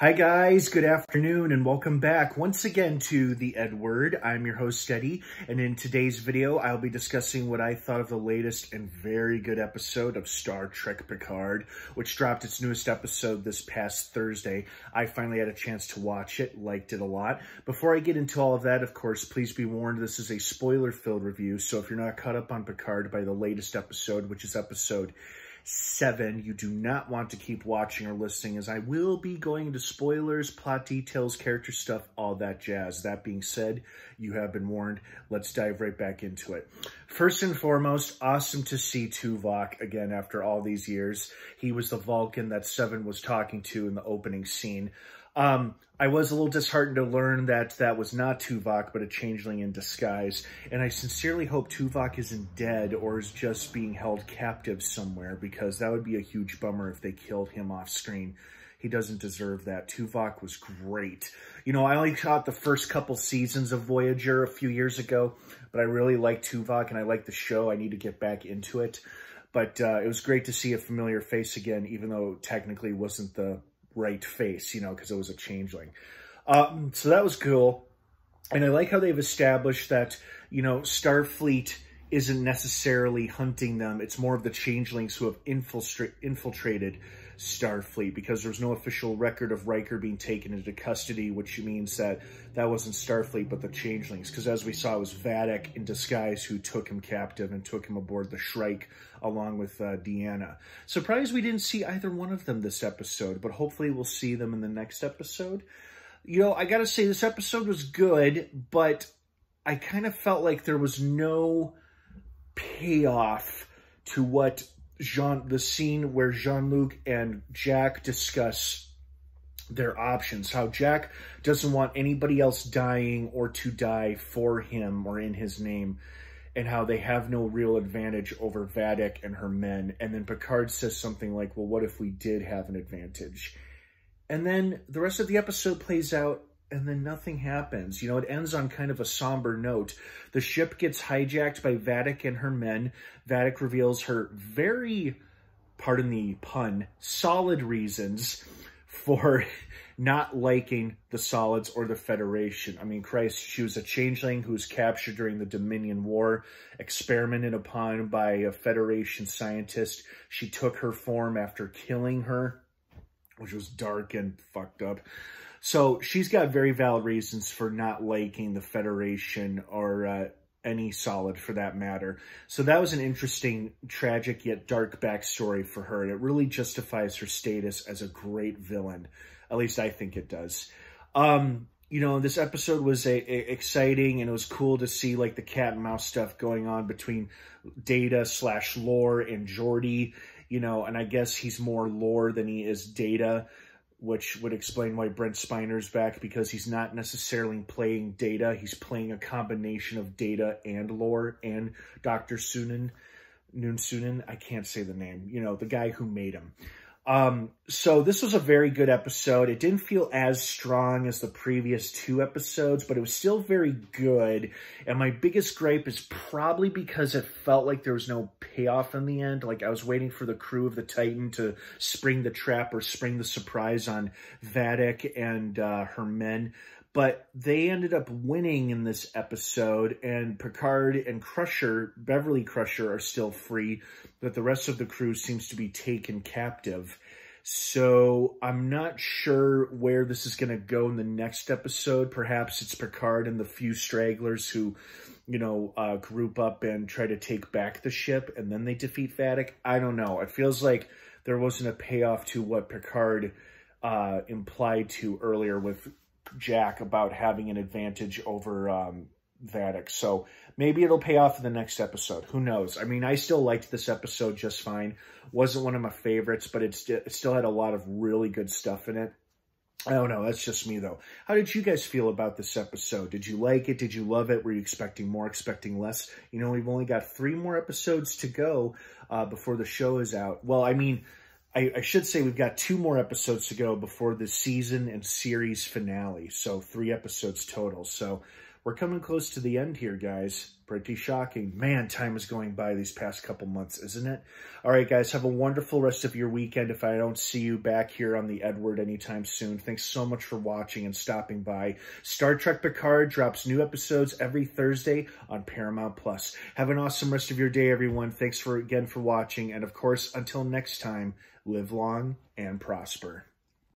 Hi guys, good afternoon and welcome back once again to the EdWord. I'm your host Eddie, and in today's video I'll be discussing what I thought of the latest and very good episode of Star Trek Picard, which dropped its newest episode this past Thursday. I finally had a chance to watch it, liked it a lot. Before I get into all of that, of course, please be warned this is a spoiler-filled review, so if you're not caught up on Picard by the latest episode, which is episode 7, you do not want to keep watching or listening, as I will be going into spoilers, plot details, character stuff, all that jazz. That being said, you have been warned. Let's dive right back into it. First and foremost, awesome to see Tuvok again after all these years. He was the Vulcan that Seven was talking to in the opening scene. I was a little disheartened to learn that that was not Tuvok, but a changeling in disguise. And I sincerely hope Tuvok isn't dead or is just being held captive somewhere, because that would be a huge bummer if they killed him off screen. He doesn't deserve that. Tuvok was great. You know, I only caught the first couple seasons of Voyager a few years ago, but I really like Tuvok and I like the show. I need to get back into it. But it was great to see a familiar face again, even though it technically wasn't the right face, you know, because it was a changeling. So that was cool. And I like how they've established that, you know, Starfleet isn't necessarily hunting them. It's more of the changelings who have infiltrated Starfleet, because there's no official record of Riker being taken into custody, which means that that wasn't Starfleet, but the changelings. Because as we saw, it was Vadic in disguise who took him captive and took him aboard the Shrike along with Deanna. Surprised we didn't see either one of them this episode, but hopefully we'll see them in the next episode. You know, I gotta say, this episode was good, but I kind of felt like there was no payoff to what the scene where Jean-Luc and Jack discuss their options, how Jack doesn't want anybody else dying or to die for him or in his name, and how they have no real advantage over Vadic and her men. And then Picard says something like, well, what if we did have an advantage? And then the rest of the episode plays out, and then nothing happens. You know, it ends on kind of a somber note. The ship gets hijacked by Vadic and her men. Vadic reveals her very, pardon the pun, solid reasons for not liking the Solids or the Federation. I mean, Christ, she was a changeling who was captured during the Dominion War, experimented upon by a Federation scientist. She took her form after killing her, which was dark and fucked up. So she's got very valid reasons for not liking the Federation or any Solid for that matter. So that was an interesting, tragic yet dark backstory for her. And it really justifies her status as a great villain. At least I think it does. You know, this episode was exciting, and it was cool to see like the cat and mouse stuff going on between Data/Lore and Geordi. You know, and I guess he's more Lore than he is Data, which would explain why Brent Spiner's back, because he's not necessarily playing Data. He's playing a combination of Data and Lore and Dr. Noon Sunan. I can't say the name. You know, the guy who made him. So this was a very good episode. It didn't feel as strong as the previous 2 episodes, but it was still very good. And my biggest gripe is probably because it felt like there was no payoff in the end. Like I was waiting for the crew of the Titan to spring the trap or spring the surprise on Vadic and her men. But they ended up winning in this episode, and Picard and Crusher, Beverly Crusher, are still free, but the rest of the crew seems to be taken captive. So I'm not sure where this is going to go in the next episode. Perhaps it's Picard and the few stragglers who, you know, group up and try to take back the ship, and then they defeat Vadic. I don't know. It feels like there wasn't a payoff to what Picard implied to earlier with Jack about having an advantage over Vadic. So maybe it'll pay off in the next episode. Who knows? I mean, I still liked this episode just fine. Wasn't one of my favorites, but it still had a lot of really good stuff in it. I don't know. That's just me, though. How did you guys feel about this episode? Did you like it? Did you love it? Were you expecting more, expecting less? You know, we've only got 3 more episodes to go before the show is out. Well, I mean, I should say we've got 2 more episodes to go before the season and series finale. So 3 episodes total. So we're coming close to the end here, guys. Pretty shocking. Man, time is going by these past couple months, isn't it? All right, guys, have a wonderful rest of your weekend. If I don't see you back here on the EdWord anytime soon, thanks so much for watching and stopping by. Star Trek Picard drops new episodes every Thursday on Paramount Plus. Have an awesome rest of your day, everyone. Thanks again for watching. And of course, until next time, live long and prosper.